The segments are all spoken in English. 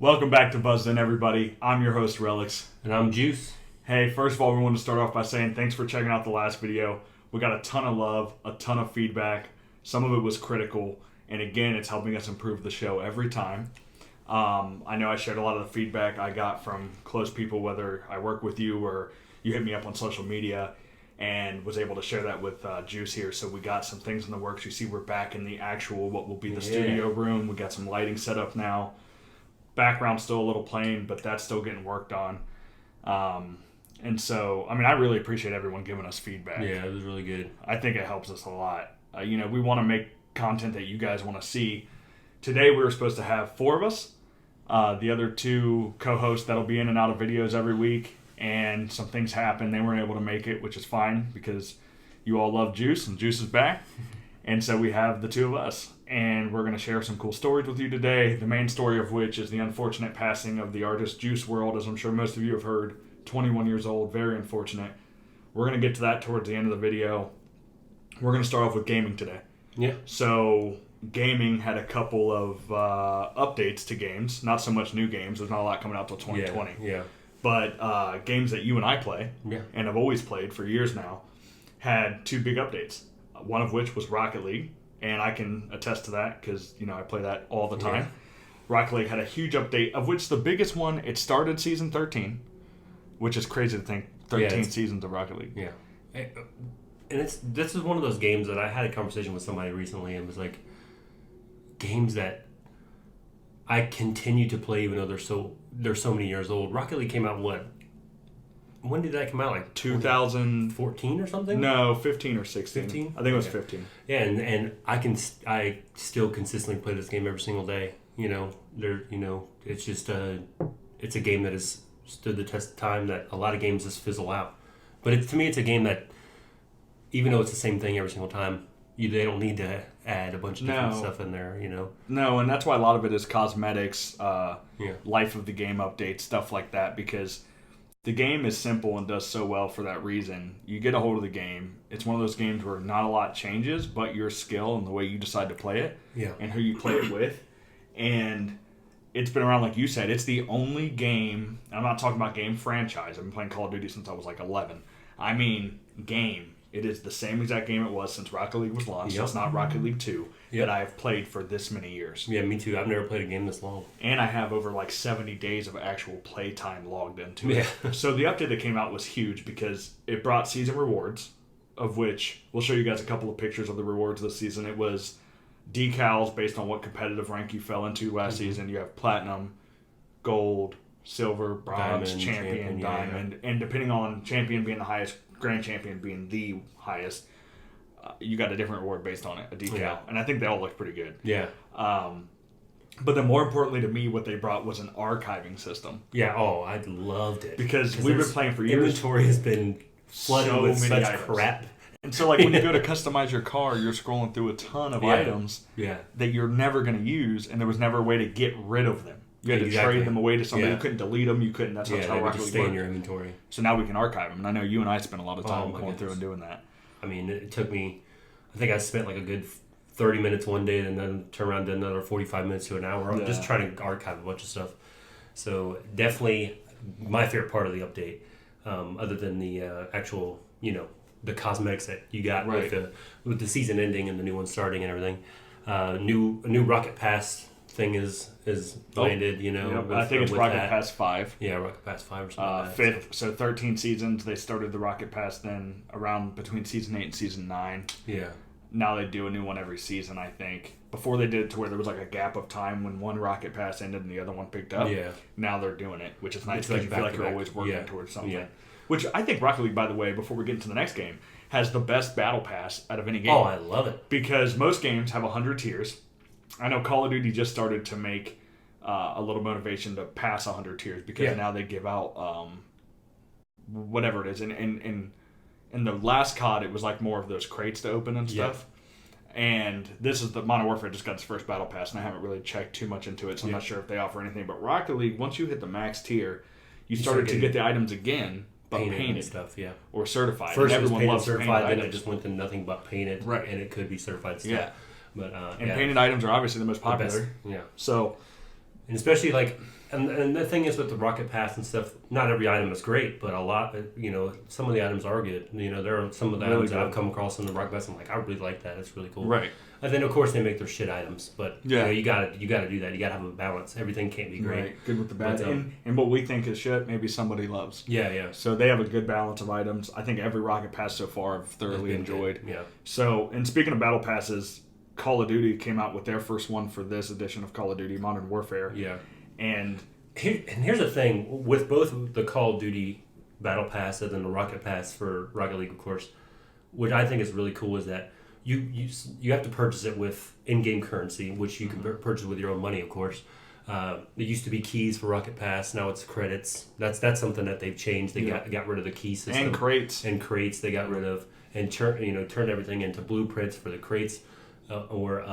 Welcome back to Buzzed In, everybody. I'm your host, Relix. And I'm Juice. Hey, first of all, we want to start off by saying thanks for checking out the last video. We got a ton of love, a ton of feedback. Some of it was critical. And again, it's helping us improve the show every time. I know I shared a lot of the feedback I got from close people, whether I work with you or you hit me up on social media, and was able to share that with Juice here. So we got some things in the works. You see we're back in the actual, what will be the studio room. We got some lighting set up now. Background's still a little plain, but that's still getting worked on. And so, I mean, I really appreciate everyone giving us feedback. Yeah, it was really good. I think it helps us a lot. We want to make content that you guys want to see. Today, we were supposed to have 4 of us. The other 2 co-hosts that'll be in and out of videos every week. And some things happened. They weren't able to make it, which is fine because you all love Juice, and Juice is back. And so we have the 2 of us. And we're going to share some cool stories with you today. The main story of which is the unfortunate passing of the artist Juice WRLD, as I'm sure most of you have heard. 21 years old, very unfortunate. We're going to get to that towards the end of the video. We're going to start off with gaming today. Yeah. So gaming had a couple of updates to games. Not so much new games. There's not a lot coming out till 2020. Yeah. But games that you and I play, and have always played for years now, had 2 big updates. One of which was Rocket League. And I can attest to that because, I play that all the time. Yeah. Rocket League had a huge update, of which the biggest one, it started Season 13, which is crazy to think 13 seasons of Rocket League. Yeah. And this is one of those games that I had a conversation with somebody recently, and it was like, games that I continue to play even though they're so many years old. Rocket League came out, when did that come out? Like 2014 or something? No, 15 or 16. 15? I think it was 15. Yeah, and I still consistently play this game every single day. It's just it's a game that has stood the test of time that a lot of games just fizzle out. But to me, it's a game that, even though it's the same thing every single time, they don't need to add a bunch of different stuff in there. No, and that's why a lot of it is cosmetics, life of the game updates, stuff like that, because the game is simple and does so well for that reason. You get a hold of the game. It's one of those games where not a lot changes, but your skill and the way you decide to play it and who you play it with. And it's been around, like you said. It's the only game, I'm not talking about game franchise. I've been playing Call of Duty since I was like 11. I mean game. It is the same exact game it was since Rocket League was launched. Yep. It's not Rocket League 2 that I have played for this many years. Yeah, me too. I've never played a game this long. And I have over like 70 days of actual play time logged into it. So the update that came out was huge because it brought season rewards, of which we'll show you guys a couple of pictures of the rewards this season. It was decals based on what competitive rank you fell into last season. You have platinum, gold, silver, bronze, champion, diamond. And depending on champion being the highest, grand champion being the highest, you got a different reward based on it, a decal. Yeah. And I think they all look pretty good. Yeah. But then more importantly to me, what they brought was an archiving system. Yeah, I loved it. Because we've been playing for years. Inventory has been flooded with such crap. And so, like, when you go to customize your car, you're scrolling through a ton of items that you're never going to use, and there was never a way to get rid of them. You had to trade them away to somebody. You couldn't delete them. You couldn't. That's how Rocket League stay in your inventory. So now we can archive them. And I know you and I spent a lot of time going through and doing that. I mean, it took me, I think I spent like a good 30 minutes one day and then turn around to another 45 minutes to an hour just trying to archive a bunch of stuff. So definitely my favorite part of the update, other than the actual, the cosmetics that you got with the season ending and the new one starting and everything. A new Rocket Pass thing is landed, I think it's Rocket Pass 5. Yeah, Rocket Pass 5 or something like that. 5th, so 13 seasons. They started the Rocket Pass then around between Season 8 and Season 9. Yeah. Now they do a new one every season, I think. Before they did it to where there was like a gap of time when one Rocket Pass ended and the other one picked up. Yeah. Now they're doing it, which is nice because you feel like you're always working towards something. Yeah. Which I think Rocket League, by the way, before we get into the next game, has the best battle pass out of any game. Oh, I love it. Because most games have 100 tiers. I know Call of Duty just started to make a little motivation to pass 100 tiers because now they give out whatever it is. And in the last COD, it was like more of those crates to open and stuff. And this is the Modern Warfare just got its first battle pass, and I haven't really checked too much into it, so I'm not sure if they offer anything. But Rocket League, once you hit the max tier, you started to get the items again, but painted stuff, or certified. First and everyone loves certified, then items. it just went to nothing but painted, right? And it could be certified stuff. Yeah, but painted items are obviously the most popular. Yeah. So And especially like, and the thing is with the Rocket Pass and stuff, not every item is great, but a lot, some of the items are good. There are some of the Really items that good. I've come across in the Rocket Pass. I'm like, I really like that. It's really cool. Right. And then of course they make their shit items, but Yeah. you gotta do that. You gotta have a balance. Everything can't be great. Right. Good with the bad. But, And what we think is shit, maybe somebody loves. Yeah. So they have a good balance of items. I think every Rocket Pass so far I've thoroughly enjoyed. Good. Yeah. So, and speaking of battle passes, Call of Duty came out with their first one for this edition of Call of Duty Modern Warfare. Yeah. And here's the thing with both the Call of Duty Battle Pass and then the Rocket Pass for Rocket League, of course, which I think is really cool, is that you have to purchase it with in-game currency, which you can purchase with your own money, of course. There used to be keys for Rocket Pass. Now it's credits. That's something that they've changed. They got rid of the key system and crates they got rid of, and turned everything into blueprints for the crates, or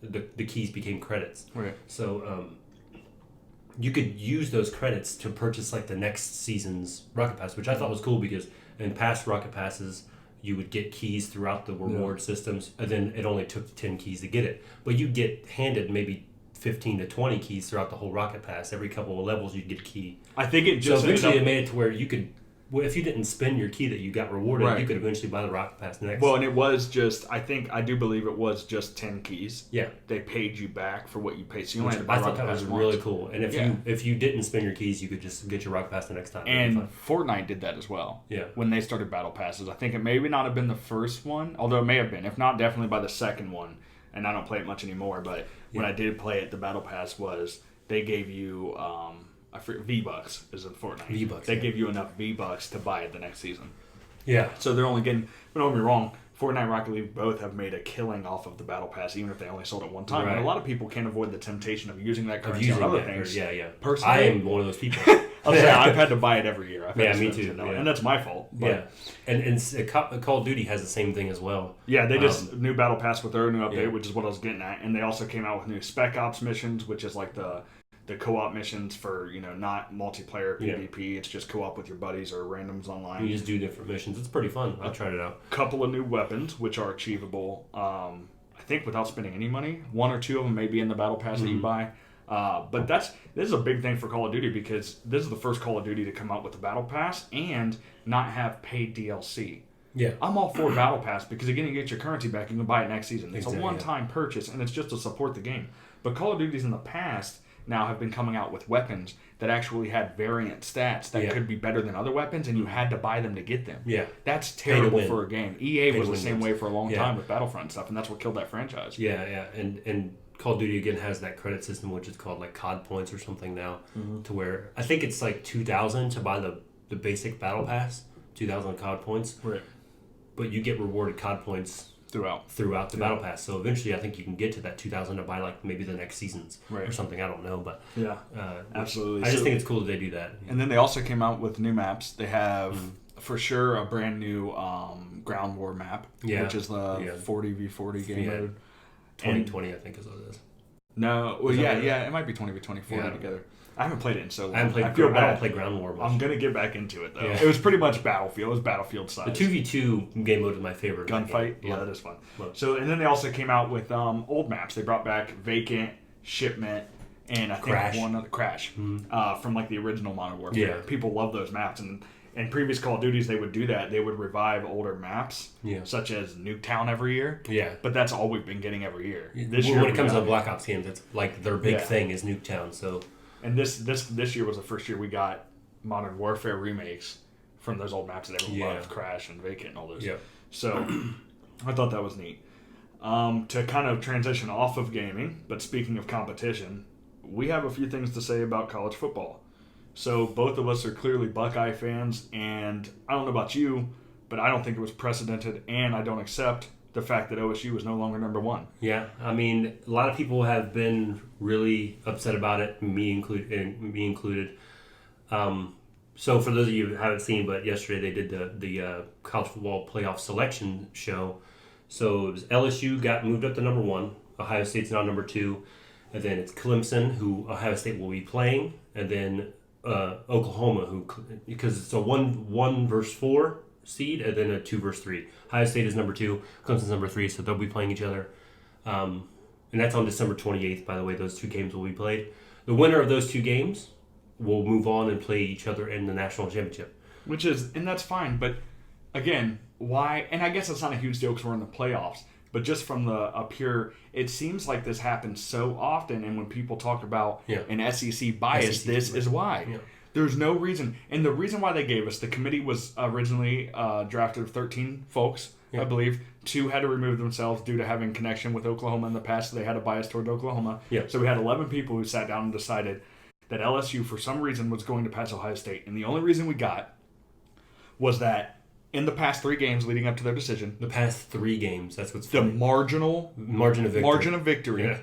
the keys became credits. Right. So you could use those credits to purchase like the next season's Rocket Pass, which I thought was cool because in past Rocket Passes you would get keys throughout the reward systems, and then it only took 10 keys to get it. But you get handed maybe 15 to 20 keys throughout the whole Rocket Pass. Every couple of levels you'd get a key. I think it just so eventually it made it to where you could, if you didn't spend your key that you got rewarded, Right. you could eventually buy the Rocket Pass next. Well, and it was just, I do believe it was just 10 keys. Yeah. They paid you back for what you paid. So you only had to I buy thought Rocket that Pass was once. really cool. And if you didn't spend your keys, you could just get your Rocket Pass the next time. And Fortnite did that as well. Yeah. When they started Battle Passes. I think it maybe not have been the first one, although it may have been. If not, definitely by the second one. And I don't play it much anymore, but when I did play it, the Battle Pass was, they gave you, V-Bucks is in Fortnite. V-Bucks. They give you enough V-Bucks to buy it the next season. Yeah. So they're only getting, but don't get me wrong, Fortnite and Rocket League both have made a killing off of the Battle Pass, even if they only sold it one time. Right. And a lot of people can't avoid the temptation of using that currency on other things. Yeah. Personally, I am one of those people. I'll say I've had to buy it every year. I've had to me spend too. $10, Yeah. And that's my fault. But And Call of Duty has the same thing as well. yeah, they just new Battle Pass with their new update, Yeah. which is what I was getting at. And they also came out with new Spec Ops missions, which is like the co-op missions for, not multiplayer PvP. It's just co-op with your buddies or randoms online. You just do different missions. It's pretty fun. I tried it out. Couple of new weapons, which are achievable, I think, without spending any money. One or two of them may be in the Battle Pass that you buy. But this is a big thing for Call of Duty because this is the first Call of Duty to come out with the Battle Pass and not have paid DLC. Yeah. I'm all for Battle Pass because again, you get your currency back, you can buy it next season. It's Exactly, a one-time purchase, and it's just to support the game. But Call of Duty's in the past now have been coming out with weapons that actually had variant stats that could be better than other weapons, and you had to buy them to get them. Yeah. That's terrible win. for a game. EA was the win same games. way for a long Yeah. time with Battlefront and stuff, and that's what killed that franchise. Yeah. And Call of Duty again has that credit system, which is called like COD points or something now, to where I think it's like 2,000 to buy the basic Battle Pass, 2,000 COD points. Right. But you get rewarded COD points throughout the Battle Pass. So eventually, I think you can get to that 2,000 to buy like maybe the next seasons or something. I don't know, but Yeah, absolutely. I just think it's cool that they do that. And then they also came out with new maps. They have for sure a brand new ground war map, which is the 40v40 game mode. 2020, I think is what it is. No, well, it might be 20v20 together. I haven't played it in so long. I don't play Ground War much. I'm gonna get back into it though. Yeah. It was pretty much Battlefield. It was Battlefield size. The 2v2 game mode is my favorite. Gunfight. Yeah, that is fun. So, and then they also came out with old maps. They brought back Vacant, Shipment, and I think Crash. one other Crash from like the original Modern Warfare. Yeah. People love those maps, and in previous Call of Duties they would do that. They would revive older maps, such as Nuketown every year. Yeah. But that's all we've been getting every year. This year, when it comes to Black Ops games, it's like their big thing is Nuketown. So. And this year was the first year we got Modern Warfare remakes from those old maps that everyone loved, Crash and Vacant and all those. Yeah. So I thought that was neat. To kind of transition off of gaming, but speaking of competition, we have a few things to say about college football. So both of us are clearly Buckeye fans, and I don't know about you, but I don't think it was precedented, and I don't accept the fact that OSU is no longer number one. Yeah, I mean, a lot of people have been really upset about it, me included. So for those of you who haven't seen, but yesterday they did the college football playoff selection show. So it was LSU got moved up to number one. Ohio State's now number two. And then it's Clemson, who Ohio State will be playing. And then Oklahoma, because it's a 1 versus 4 seed, and then a 2 versus 3. Ohio State is number 2, Clemson's number 3, so they'll be playing each other. And that's on December 28th, by the way. Those two games will be played. The winner of those 2 games will move on and play each other in the national championship. And that's fine, but again, why? And I guess it's not a huge deal because we're in the playoffs. But just from a pure, it seems like this happens so often, and when people talk about an SEC bias, this is why. Yeah. There's no reason. And the reason why they gave us, the committee was originally drafted of 13 folks, I believe. 2 had to remove themselves due to having connection with Oklahoma in the past, so they had a bias toward Oklahoma. Yeah. So we had 11 people who sat down and decided that LSU, for some reason, was going to pass Ohio State. And the only reason we got was that in the past 3 games leading up to their decision. The past 3 games, that's what's funny. The margin of victory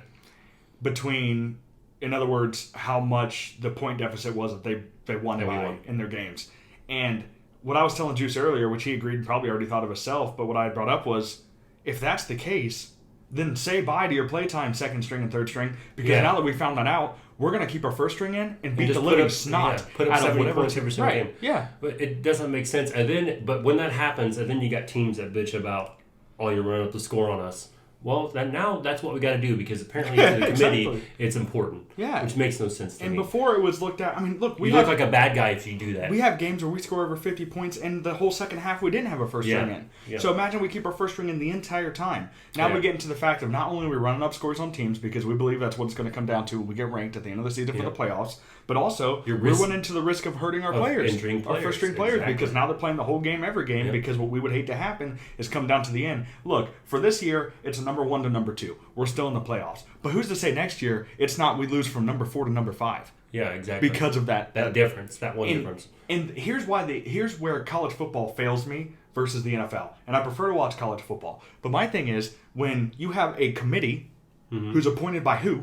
between, in other words, how much the point deficit was that they won by in their games. And what I was telling Juice earlier, which he agreed and probably already thought of himself, but what I had brought up was, if that's the case, then say bye to your playtime second string and third string, because now that we found that out, we're going to keep our first string in and beat the living snot put up 70 points every single game. Yeah. But it doesn't make sense. But when that happens, and then you got teams that bitch about, oh, you're running up the score on us. Well, now that's what we got to do, because apparently to the committee it's important. Yeah. Which makes no sense to me. And before it was looked at, I mean, look, you look like a bad guy if you do that. We have games where we score over 50 points, and the whole second half we didn't have our first string in. Yeah. So imagine we keep our first string in the entire time. Now we get into the fact of not only are we running up scores on teams, because we believe that's what it's going to come down to when we get ranked at the end of the season for the playoffs, but also we're running into the risk of hurting our players, our first string players, because now they're playing the whole game every game, because what we would hate to happen is come down to the end. Look, for this year, it's a number 1 to number 2. We're still in the playoffs. But who's to say next year it's not we lose from number 4 to number 5? Yeah, exactly. Because of that difference, that one difference. And here's where college football fails me versus the NFL. And I prefer to watch college football. But my thing is, when you have a committee who's appointed by who,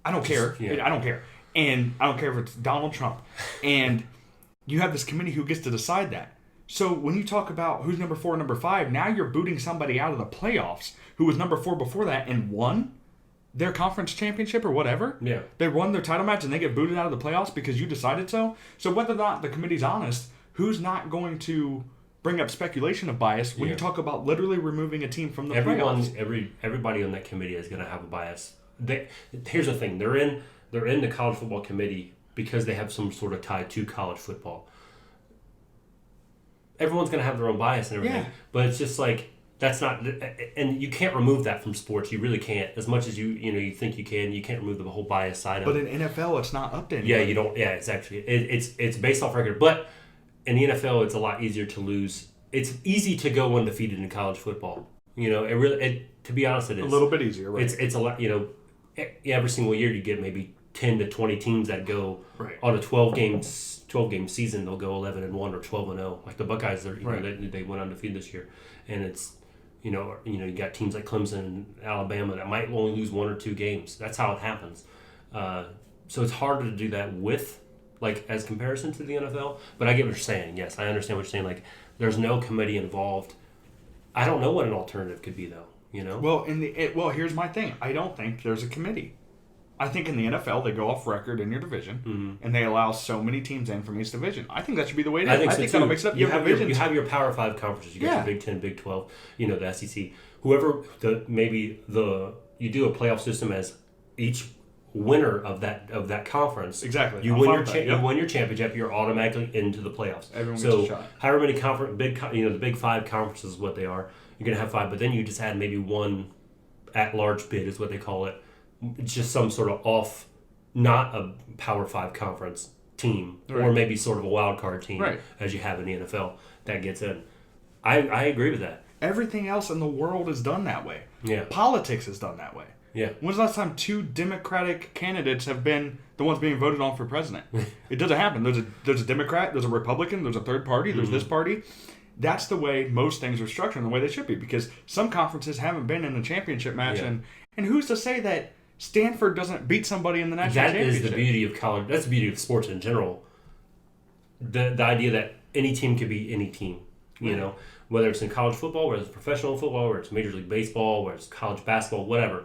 I don't care. I don't care. And I don't care if it's Donald Trump. And you have this committee who gets to decide that. So when you talk about who's number 4 and number 5, now you're booting somebody out of the playoffs who was number 4 before that and won their conference championship or whatever. Yeah. They won their title match and they get booted out of the playoffs because you decided so. So whether or not the committee's honest, who's not going to bring up speculation of bias when you talk about literally removing a team from the playoffs? Everybody on that committee is going to have a bias. Here's the thing. They're in the college football committee because they have some sort of tie to college football. Everyone's going to have their own bias and everything, but it's just like, that's not, and you can't remove that from sports. You really can't. As much as you think you can't remove the whole bias side of it. But in NFL, it's not up to anybody. Yeah, you don't. Yeah, it's actually it's based off record. But in the NFL, it's a lot easier to lose. It's easy to go undefeated in college football. To be honest, it is a little bit easier. Right? It's a lot. Every single year you get maybe 10 to 20 teams that go on a 12 game season. They'll go 11-1 or 12-0. Like the Buckeyes, they went undefeated this year, and it's. You got teams like Clemson and Alabama that might only lose 1 or 2 games. That's how it happens. So it's harder to do that with, as comparison to the NFL. But I get what you're saying. Yes, I understand what you're saying. Like, there's no committee involved. I don't know what an alternative could be, though. Well, here's my thing. I don't think there's a committee. I think in the NFL, they go off record in your division, and they allow so many teams in from each division. I think that should be the way it is. I think that'll mix it up. You have your Power 5 conferences. You got your Big 10, Big 12, the SEC. Whoever, you do a playoff system as each winner of that conference. Exactly. You win your championship, you're automatically into the playoffs. Everyone gets a shot. However many the Big 5 conferences is what they are. You're going to have 5, but then you just add maybe one at-large bid is what they call it. It's just some sort of not a Power 5 conference team, or maybe sort of a wild card team, as you have in the NFL, that gets in. I agree with that. Everything else in the world is done that way. Yeah. Politics is done that way. Yeah. When's the last time 2 Democratic candidates have been the ones being voted on for president? It doesn't happen. There's a Democrat, there's a Republican, there's a third party, there's this party. That's the way most things are structured and the way they should be, because some conferences haven't been in a championship match, and who's to say that Stanford doesn't beat somebody in the national championship? That is the beauty of college. That's the beauty of sports in general. The idea that any team could be any team. Whether it's in college football, whether it's professional football, whether it's Major League Baseball, whether it's college basketball, whatever.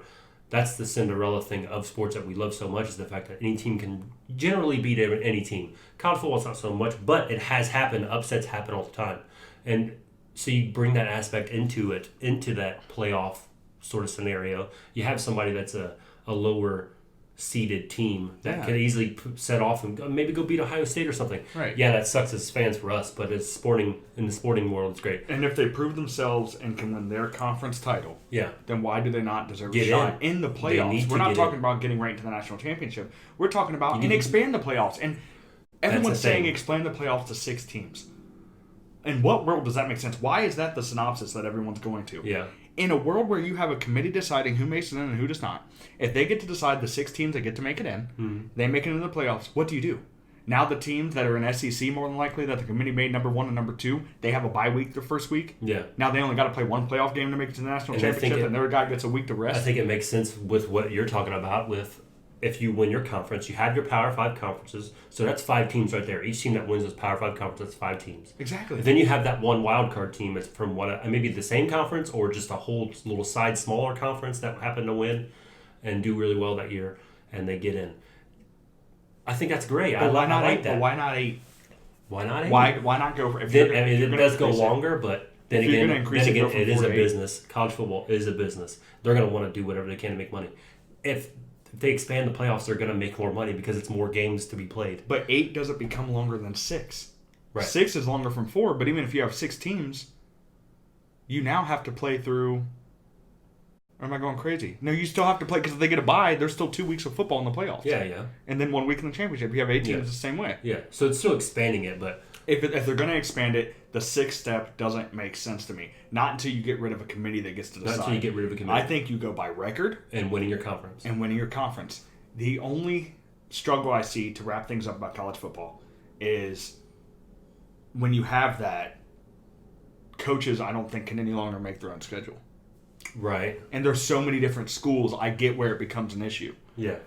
That's the Cinderella thing of sports that we love so much, is the fact that any team can generally beat any team. College football's not so much, but it has happened. Upsets happen all the time. And so you bring that aspect into that playoff sort of scenario. You have somebody that's a lower seeded team that could easily set off and maybe go beat Ohio State or something. Right. Yeah, that sucks as fans for us, but in the sporting world, it's great. And if they prove themselves and can win their conference title, then why do they not deserve a shot in the playoffs? We're not talking about getting right into the national championship. We're talking about expand the playoffs. And everyone's saying expand the playoffs to 6 teams. In what world does that make sense? Why is that the synopsis that everyone's going to? Yeah. In a world where you have a committee deciding who makes it in and who does not, if they get to decide the 6 teams that get to make it in, they make it into the playoffs, what do you do? Now the teams that are in SEC, more than likely, that the committee made number 1 and number 2, they have a bye week the first week. Yeah. Now they only got to play 1 playoff game to make it to the national championship, and their guy gets a week to rest. I think it makes sense with what you're talking about with if you win your conference, you have your Power 5 conferences, so that's 5 teams right there. Each team that wins this Power 5 conference, that's 5 teams. Exactly. And then you have that one wild card team that's from maybe the same conference or just a whole little smaller conference that happen to win and do really well that year, and they get in. I think that's great. I like that. But why not 8? Why not 8? Why not go for? It does go longer, but then again, it is a business. College football is a business. They're going to want to do whatever they can to make money. If they expand the playoffs, they're going to make more money because it's more games to be played. But 8 doesn't become longer than 6. Right. 6 is longer from 4, but even if you have 6 teams, you now have to play through. Or am I going crazy? No, you still have to play because if they get a bye, there's still 2 weeks of football in the playoffs. Yeah. And then 1 week in the championship. You have 8 teams the same way. Yeah. So it's still expanding it, but if they're going to expand it, the 6th step doesn't make sense to me. Not until you get rid of a committee that gets to decide. Not until you get rid of a committee. I think you go by record and winning your conference. The only struggle I see to wrap things up about college football is when you have that, coaches I don't think can any longer make their own schedule. Right. And there's so many different schools, I get where it becomes an issue. Yeah.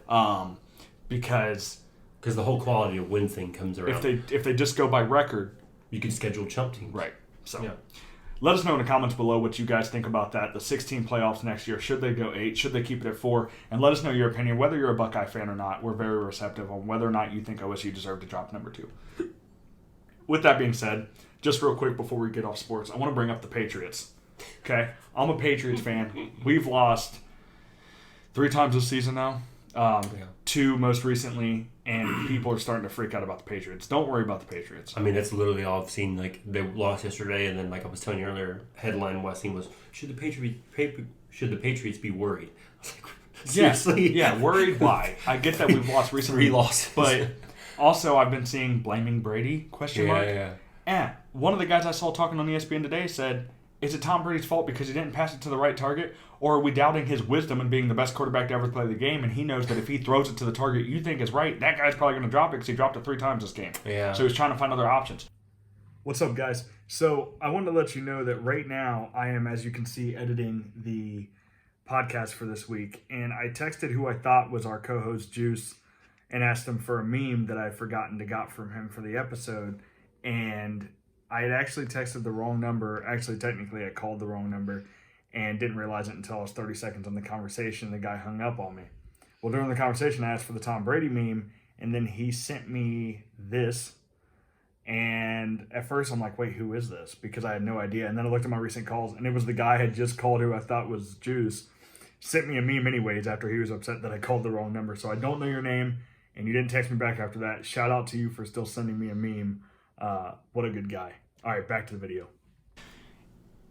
Because the whole quality of win thing comes around. If they just go by record, you can schedule chump teams. Right. So let us know in the comments below what you guys think about that. The 16 playoffs next year, should they go 8? Should they keep it at 4? And let us know your opinion, whether you're a Buckeye fan or not. We're very receptive on whether or not you think OSU deserved to drop number 2. With that being said, just real quick before we get off sports, I want to bring up the Patriots. Okay? I'm a Patriots fan. We've lost 3 times this season now. 2 most recently, and people are starting to freak out about the Patriots. Don't worry about the Patriots. I mean, that's literally all I've seen. Like, they lost yesterday, and then, like I was telling you earlier, headline I seen was, should the Patriots be worried? I was like, seriously? Yeah, worried? Why? I get that we've lost recently. 3 losses. But also, I've been seeing blaming Brady, question mark. And one of the guys I saw talking on ESPN today said, is it Tom Brady's fault because he didn't pass it to the right target? Or are we doubting his wisdom in being the best quarterback to ever play the game, and he knows that if he throws it to the target you think is right, that guy's probably going to drop it because he dropped it 3 times this game. Yeah. So he's trying to find other options. What's up, guys? So I wanted to let you know that right now I am, as you can see, editing the podcast for this week, and I texted who I thought was our co-host, Juice, and asked him for a meme that I had forgotten to got from him for the episode, and I had actually texted the wrong number. Actually, technically, I called the wrong number and didn't realize it until I was 30 seconds on the conversation. The guy hung up on me. Well, during the conversation, I asked for the Tom Brady meme, and then he sent me this. And at first, I'm like, wait, who is this? Because I had no idea. And then I looked at my recent calls, and it was the guy I had just called who I thought was Juice. Sent me a meme anyways after he was upset that I called the wrong number. So I don't know your name, and you didn't text me back after that. Shout out to you for still sending me a meme. What a good guy. All right, back to the video.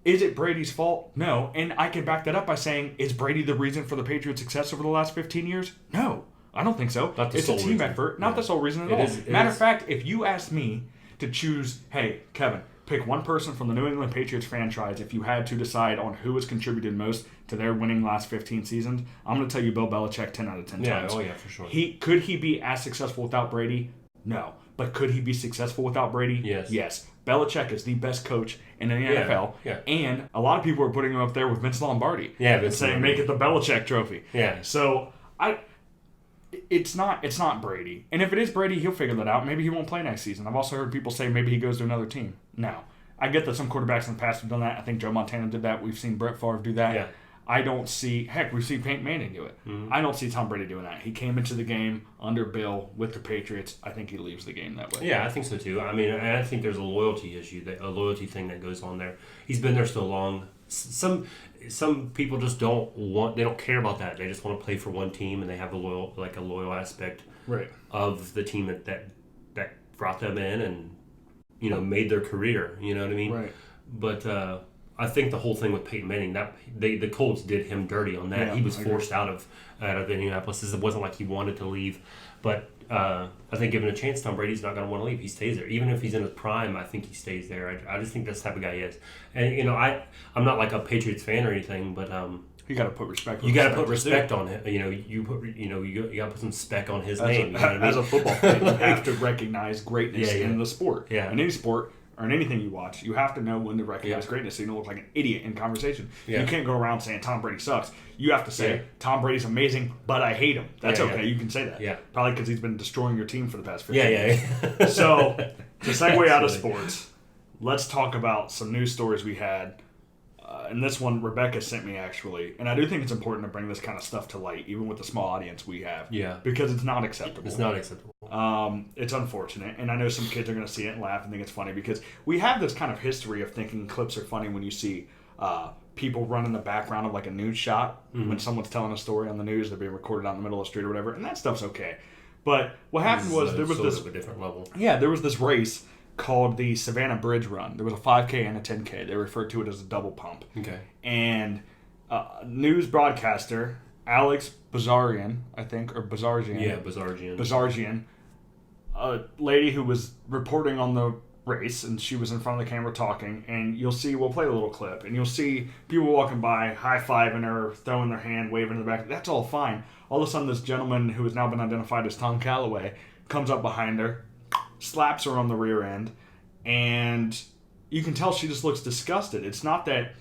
Is it Brady's fault? No. And I can back that up by saying, is Brady the reason for the Patriots' success over the last 15 years? No. I don't think so. It's a team effort, not the sole reason at all. Matter of fact, if you asked me to choose, hey, Kevin, pick one person from the New England Patriots franchise if you had to decide on who has contributed most to their winning last 15 seasons, I'm going to tell you Bill Belichick 10 out of 10 times. Oh, yeah, for sure. Could he be as successful without Brady? No. But could he be successful without Brady? Yes. Belichick is the best coach in the NFL. Yeah. And a lot of people are putting him up there with Vince Lombardi. Yeah, and saying, make it the Belichick trophy. Yeah. So, it's not Brady. And if it is Brady, he'll figure that out. Maybe he won't play next season. I've also heard people say maybe he goes to another team. No. I get that some quarterbacks in the past have done that. I think Joe Montana did that. We've seen Brett Favre do that. Yeah. I don't see... Heck, we've seen Peyton Manning do it. Mm-hmm. I don't see Tom Brady doing that. He came into the game under Bill with the Patriots. I think he leaves the game that way. Yeah, I think so too. I mean, I think there's a loyalty issue, a loyalty thing that goes on there. He's been there so long, some people just they don't care about that. They just want to play for one team, and they have a loyal aspect of the team that brought them in and made their career. You know what I mean? Right. But I think the whole thing with Peyton Manning, that the Colts did him dirty on that. Yeah, he was forced out of Indianapolis. It wasn't like he wanted to leave, but I think given a chance, Tom Brady's not going to want to leave. He stays there, even if he's in his prime. I think he stays there. I just think that's the type of guy he is. And I'm not like a Patriots fan or anything, but you got to put respect. You got to put respect on him. You got to put some spec on his name. As a football fan, you have to recognize greatness in the sport. Yeah. In any sport. Or in anything you watch, you have to know when to recognize greatness so you don't look like an idiot in conversation. Yeah. You can't go around saying Tom Brady sucks. You have to say, Tom Brady's amazing, but I hate him. That's okay. You can say that. Yeah. Probably because he's been destroying your team for the past 15 years. Yeah. So, to segue out of sports, let's talk about some news stories we had. And this one, Rebecca sent me, actually. And I do think it's important to bring this kind of stuff to light, even with the small audience we have. Yeah. Because it's not acceptable. It's not acceptable. It's unfortunate. And I know some kids are going to see it and laugh and think it's funny because we have this kind of history of thinking clips are funny when you see people run in the background of like a news shot. Mm-hmm. When someone's telling a story on the news, they're being recorded out in the middle of the street or whatever. And that stuff's okay. But what happened was there was this... a different level. Yeah, there was this race called the Savannah Bridge Run. There was a 5K and a 10K. They referred to it as a double pump. Okay. And news broadcaster Alex Bozarjian, I think, or Bozarjian. Yeah, Bozarjian. Bozarjian, a lady who was reporting on the race, and she was in front of the camera talking, and you'll see, we'll play a little clip, and you'll see people walking by, high-fiving her, throwing their hand, waving in the back. That's all fine. All of a sudden, this gentleman who has now been identified as Tom Calloway comes up behind her, slaps her on the rear end, and you can tell she just looks disgusted. It's not that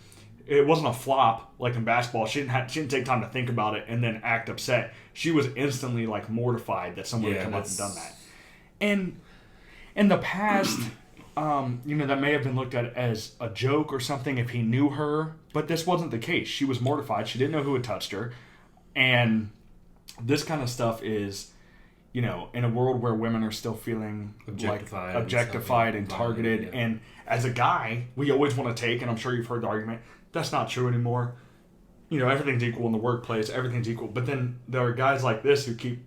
it wasn't a flop like in basketball. She didn't take time to think about it and then act upset. She was instantly like mortified that someone had come up and done that. And in the past, that may have been looked at as a joke or something if he knew her, but this wasn't the case. She was mortified. She didn't know who had touched her, and this kind of stuff is, in a world where women are still feeling objectified and targeted. Yeah. And as a guy, we always want to take, and I'm sure you've heard the argument, that's not true anymore. Everything's equal in the workplace. Everything's equal. But then there are guys like this who keep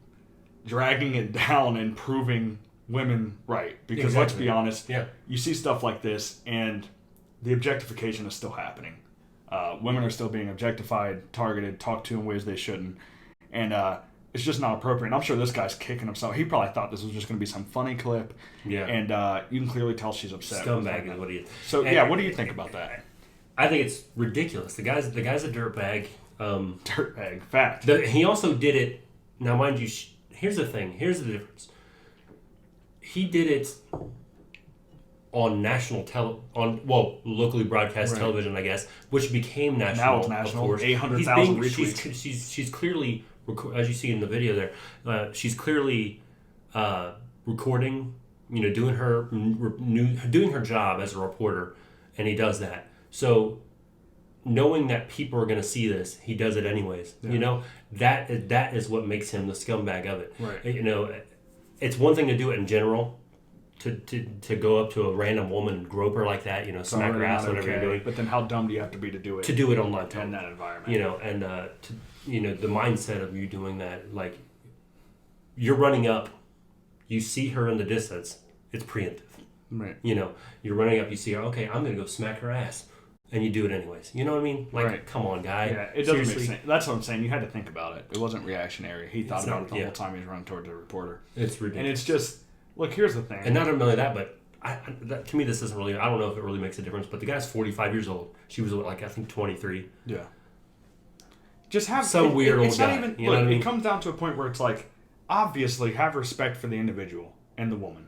dragging it down and proving women right. Because let's be honest, you see stuff like this, and the objectification is still happening. Women are still being objectified, targeted, talked to in ways they shouldn't. And it's just not appropriate. And I'm sure this guy's kicking himself. He probably thought this was just going to be some funny clip. Yeah. And you can clearly tell she's upset. Scumbag is what he is. So, what do you think about that? I think it's ridiculous. The guy's a dirtbag. Dirtbag. Fact. He also did it. Now, mind you, here's the thing. Here's the difference. He did it on locally broadcast television, I guess, which became national. Now it's national. Of course. 800,000 retweets. She's clearly, as you see in the video there, she's clearly recording, doing her job as a reporter, and he does that. So, knowing that people are going to see this, he does it anyways. Yeah. That is what makes him the scumbag of it. Right. It's one thing to do it in general, to go up to a random woman and grope her like that, smack her ass, whatever you're doing. But then how dumb do you have to be to do it? To do it online. In that environment. And the mindset of you doing that, like, you're running up, you see her in the distance, it's preemptive. Right. You're running up, you see her, okay, I'm going to go smack her ass. And you do it anyways. You know what I mean? Like, come on, guy. Yeah, it doesn't make sense. That's what I'm saying. You had to think about it. It wasn't reactionary. He thought about it the whole time he was running towards the reporter. It's ridiculous. And it's just, look, here's the thing. And not only that, but to me, this doesn't really, I don't know if it really makes a difference, but the guy's 45 years old. She was, I think 23. Yeah. Just have some weird old guy. Not even, look, it comes down to a point where it's like, obviously, have respect for the individual and the woman.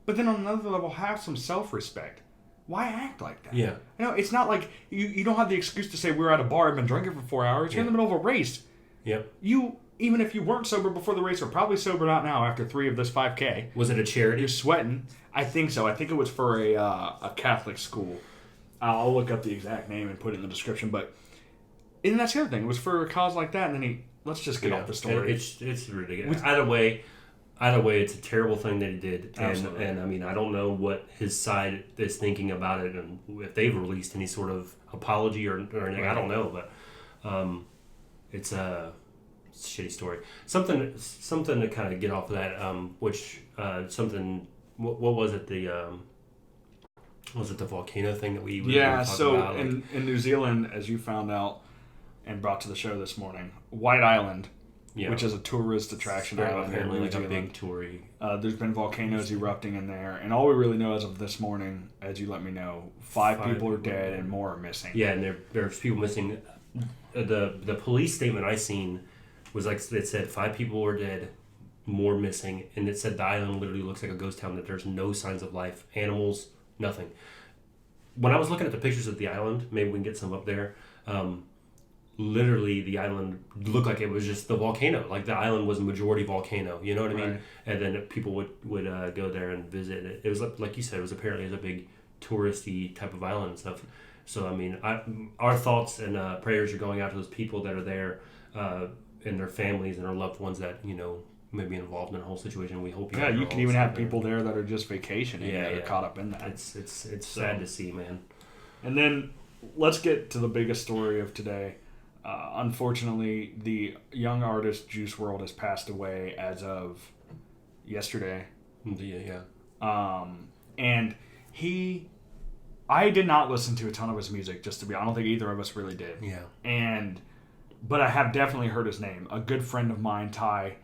But then on another level, have some self-respect. Why act like that? Yeah. It's not like you don't have the excuse to say we're at a bar and been drinking for 4 hours. You're in the middle of a race. Yep. You, even if you weren't sober before the race, are probably sobered out now after 3 of this 5K. Was it a charity? You're sweating. I think so. I think it was for a Catholic school. I'll look up the exact name and put it in the description. But and that's the other thing. It was for a cause like that. And then let's just get off the story. It's ridiculous. Either way, either way, it's a terrible thing that he did. Absolutely. And I mean, I don't know what his side is thinking about it and if they've released any sort of apology or anything. I don't know, but it's a shitty story. Something to kind of get off of that, what was it, the volcano thing that we Yeah, were so about? in New Zealand, as you found out and brought to the show this morning, White Island, which is a tourist attraction island in New Zealand. A big toury. There's been volcanoes erupting in there, and all we really know as of this morning, as you let me know, five people are dead and more are missing. Yeah, and there's people missing. The police statement I seen was like, it said 5 people were dead, more missing, and it said the island literally looks like a ghost town, that there's no signs of life, animals, nothing. When I was looking at the pictures of the island, maybe we can get some up there, literally the island looked like it was just the volcano. Like the island was a majority volcano, you know what I mean? Right. And then people would go there and visit it. It was like you said, it was apparently a big touristy type of island and stuff. So I mean, our thoughts and prayers are going out to those people that are there, and their families and their loved ones that may be involved in the whole situation. We hope. You can even have people there that are just vacationing that are caught up in that. It's sad to see, man. And then let's get to the biggest story of today. Unfortunately, the young artist Juice WRLD has passed away as of yesterday. Yeah. And I did not listen to a ton of his music, just to be honest. I don't think either of us really did. Yeah. But I have definitely heard his name. A good friend of mine, Ty,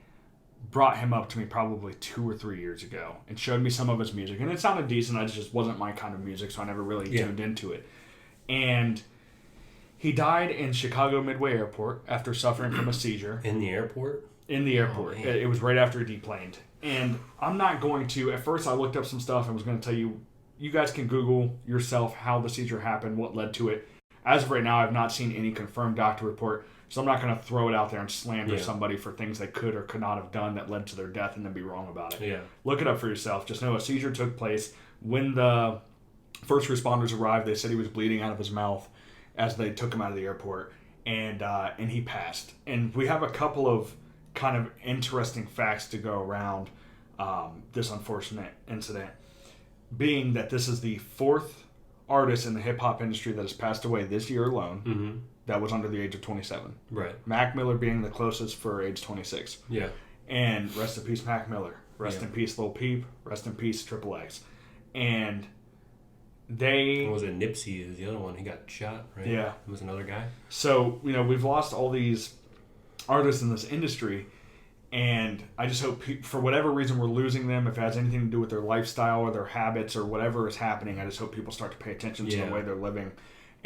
brought him up to me probably 2 or 3 years ago and showed me some of his music. And it sounded decent. It just wasn't my kind of music, so I never really tuned into it. And he died in Chicago Midway Airport after suffering from a seizure. In the airport? In the airport. Oh, it was right after he deplaned. And I'm not going to... At first, I looked up some stuff and was going to tell you... You guys can Google yourself how the seizure happened, what led to it. As of right now, I've not seen any confirmed doctor report, so I'm not going to throw it out there and slander somebody for things they could or could not have done that led to their death and then be wrong about it. Yeah. Look it up for yourself. Just know a seizure took place. When the first responders arrived, they said he was bleeding out of his mouth as they took him out of the airport, and he passed. And we have a couple of kind of interesting facts to go around this unfortunate incident, being that this is the 4th artist in the hip-hop industry that has passed away this year alone that was under the age of 27. Right. Mac Miller being the closest for age 26. Yeah. And rest in peace, Mac Miller. Rest in peace, Lil Peep. Rest in peace, Triple X. And they... What was it? Nipsey is the other one. He got shot, right? Yeah. It was another guy. So, we've lost all these artists in this industry, and I just hope, for whatever reason we're losing them, if it has anything to do with their lifestyle or their habits or whatever is happening, I just hope people start to pay attention to the way they're living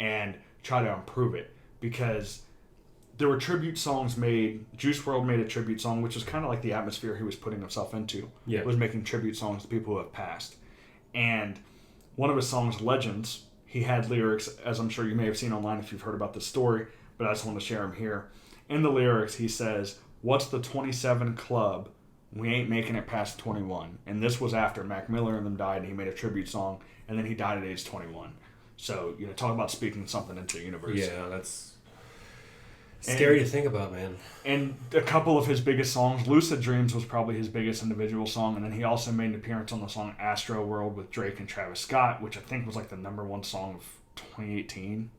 and try to improve it. Because there were tribute songs made. Juice WRLD made a tribute song, which was kind of like the atmosphere he was putting himself into. Yeah. Was making tribute songs to people who have passed. And one of his songs, Legends, he had lyrics, as I'm sure you may have seen online if you've heard about this story, but I just want to share them here. In the lyrics, he says, "What's the 27 club? We ain't making it past 21." And this was after Mac Miller and them died, and he made a tribute song, and then he died at age 21. So, talk about speaking something into the universe. Yeah, that's scary to think about, man. And a couple of his biggest songs, Lucid Dreams was probably his biggest individual song, and then he also made an appearance on the song Astro World with Drake and Travis Scott, which I think was like the #1 song of 2018.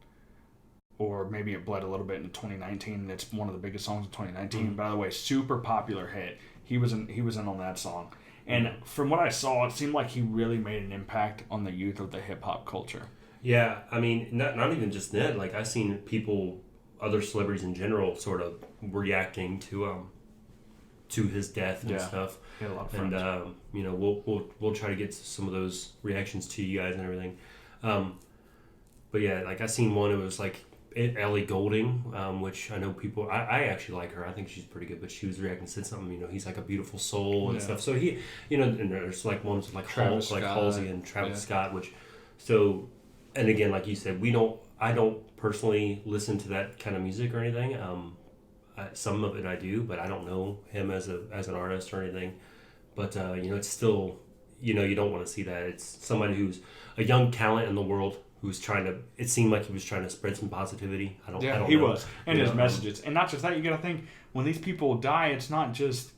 Or maybe it bled a little bit into 2019. It's one of the biggest songs of 2019. By the way, super popular hit. He was in on that song. And from what I saw, it seemed like he really made an impact on the youth of the hip-hop culture. Yeah, I mean, not even just that. Like, I've seen people, other celebrities in general, sort of reacting to his death and stuff. He had a lot of friends. And we'll try to get some of those reactions to you guys and everything. But yeah, like I seen one. It was like Ellie Goulding, which I know people. I actually like her. I think she's pretty good. But she was reacting, said something. He's like a beautiful soul and stuff. So he, and there's like ones like Halsey and Travis Scott, which so. And again, like you said, I don't personally listen to that kind of music or anything. Some of it I do, but I don't know him as an artist or anything. But it's still, you don't want to see that. It's somebody who's a young talent in the world who's trying to. It seemed like he was trying to spread some positivity. I don't he know. was, and his messages, and not just that. You got to think when these people die, it's not just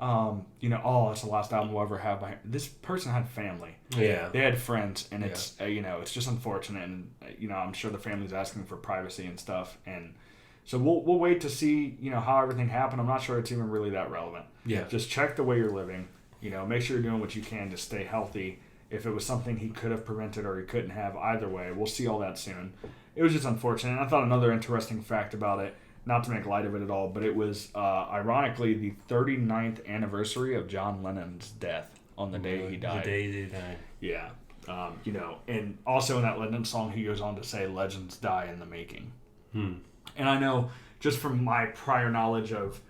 it's the last album we'll ever have. This person had family. Yeah. They had friends, and it's, it's just unfortunate. And, I'm sure the family's asking for privacy and stuff. And so we'll wait to see, how everything happened. I'm not sure it's even really that relevant. Yeah. Just check the way you're living. Make sure you're doing what you can to stay healthy. If it was something he could have prevented or he couldn't have, either way, we'll see all that soon. It was just unfortunate. And I thought another interesting fact about it, not to make light of it at all, but it was ironically the 39th anniversary of John Lennon's death on the day he died. The day he died. Yeah. And also in that Lennon song, he goes on to say, "Legends die in the making." And I know just from my prior knowledge of,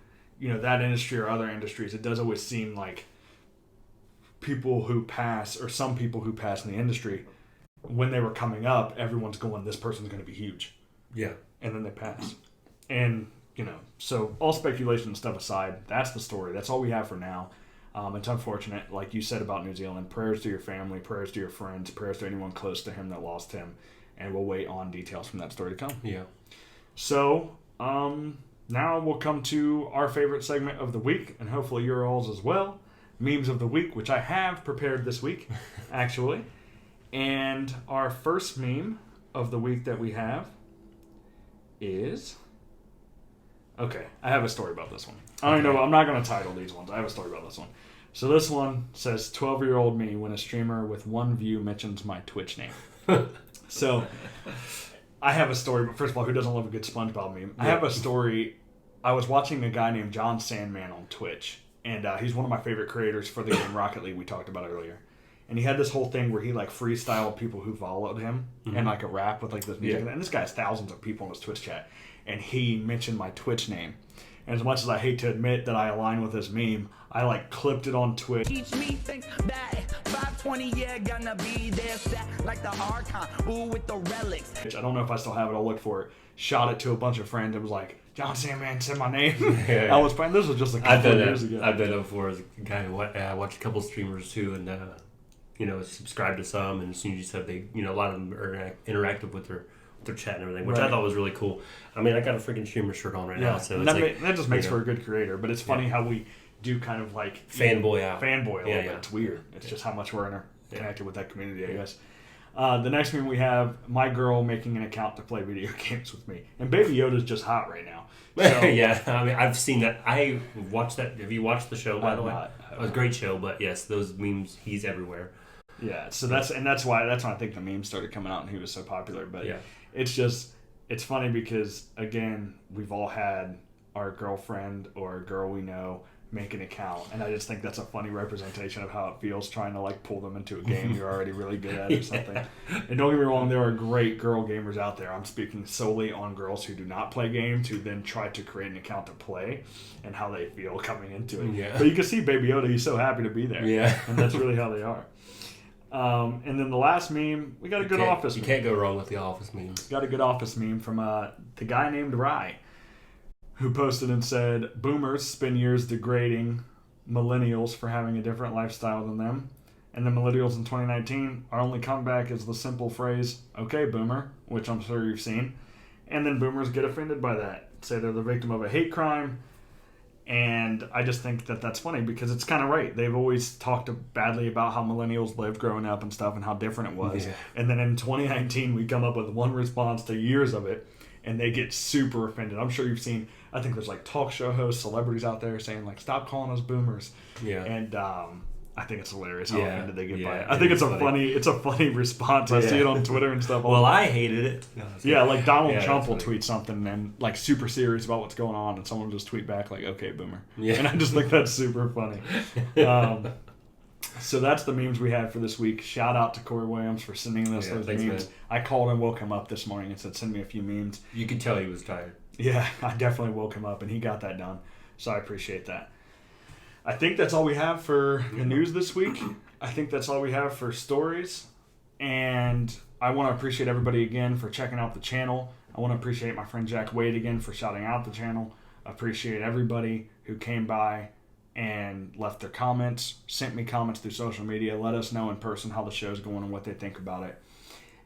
that industry or other industries, it does always seem like people who pass, or some people who pass in the industry, when they were coming up, everyone's going, this person's going to be huge. Yeah. And then they pass. And, so all speculation and stuff aside, that's the story. That's all we have for now. It's unfortunate, like you said about New Zealand. Prayers to your family, prayers to your friends, prayers to anyone close to him that lost him. And we'll wait on details from that story to come. Yeah. So, now we'll come to our favorite segment of the week, and hopefully your all's as well. Memes of the week, which I have prepared this week, actually. And our first meme of the week that we have is... Okay, I have a story about this one. I don't know, I'm not going to title these ones. I have a story about this one. So this one says, 12-year-old me when a streamer with 1 view mentions my Twitch name. So, I have a story, but first of all, who doesn't love a good SpongeBob meme? I have a story. I was watching a guy named John Sandman on Twitch. And he's one of my favorite creators for the game Rocket League we talked about earlier. And he had this whole thing where he freestyled people who followed him and a rap with this music. Yeah. And this guy has thousands of people in his Twitch chat. And he mentioned my Twitch name. And as much as I hate to admit that I align with this meme, I clipped it on Twitch. Teach me things that 520, yeah, gonna be there, set like the Archon, ooh, with the relics. I don't know if I still have it. I'll look for it. Shot it to a bunch of friends. It was like, John Sandman said my name. I was playing. This was just a couple of years ago. I've done it before as a guy. I watched a couple of streamers too, and subscribed to some. And as soon as you said they, a lot of them are interactive with their chat and everything, which I thought was really cool. I mean, I got a freaking streamer shirt on right now, so it's that just makes for a good creator. But it's funny how we do kind of fanboy out, fanboy a little bit. It's weird. It's just how much we're connected with that community, I guess. The next one we have, my girl making an account to play video games with me. And Baby Yoda's just hot right now. So, yeah, I mean, I've seen that. I watched that. Have you watched the show, by the way? It was a great show, but yes, those memes, he's everywhere. Yeah, so that's why I think the memes started coming out and he was so popular. But it's funny because, again, we've all had our girlfriend or a girl we know make an account, and I just think that's a funny representation of how it feels trying to pull them into a game you're already really good at or something. And don't get me wrong, there are great girl gamers out there. I'm speaking solely on girls who do not play games, who then try to create an account to play and how they feel coming into it. Yeah. But you can see Baby Yoda, he's so happy to be there. Yeah. And that's really how they are. And then the last meme, we got a good office meme. You can't go wrong with the office meme. Got a good office meme from the guy named Rye, who posted and said, boomers spend years degrading millennials for having a different lifestyle than them. And the millennials in 2019, our only comeback is the simple phrase, okay, boomer, which I'm sure you've seen. And then boomers get offended by that, say they're the victim of a hate crime. And I just think that that's funny because it's kind of right. They've always talked badly about how millennials lived growing up and stuff and how different it was. Yeah. And then in 2019, we come up with one response to years of it, and they get super offended. I'm sure you've seen, I think there's talk show hosts, celebrities out there saying stop calling us boomers. Yeah. And I think it's hilarious how offended they get by it. I think it's a funny response. I see it on Twitter and stuff. Well, I hated it. No, Donald Trump will tweet something and super serious about what's going on, and someone will just tweet back okay, boomer. Yeah. And I just think that's super funny. So that's the memes we had for this week. Shout out to Corey Williams for sending us those memes. Man. I called and woke him up this morning and said, send me a few memes. You could tell he was tired. Yeah, I definitely woke him up, and he got that done. So I appreciate that. I think that's all we have for the news this week. I think that's all we have for stories. And I want to appreciate everybody again for checking out the channel. I want to appreciate my friend Jack Wade again for shouting out the channel. I appreciate everybody who came by and left their comments, sent me comments through social media, let us know in person how the show's going and what they think about it.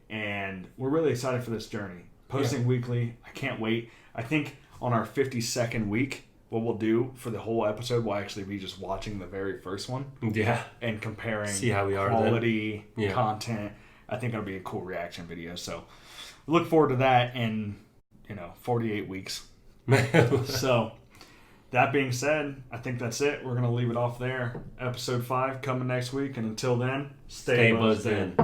And we're really excited for this journey. Posting weekly, I can't wait. I think on our 52nd week, what we'll do for the whole episode will actually be just watching the very first one. Yeah. And comparing see how we are quality, content. I think it'll be a cool reaction video. So look forward to that in, 48 weeks. So that being said, I think that's it. We're going to leave it off there. Episode 5 coming next week. And until then, stay buzzed in.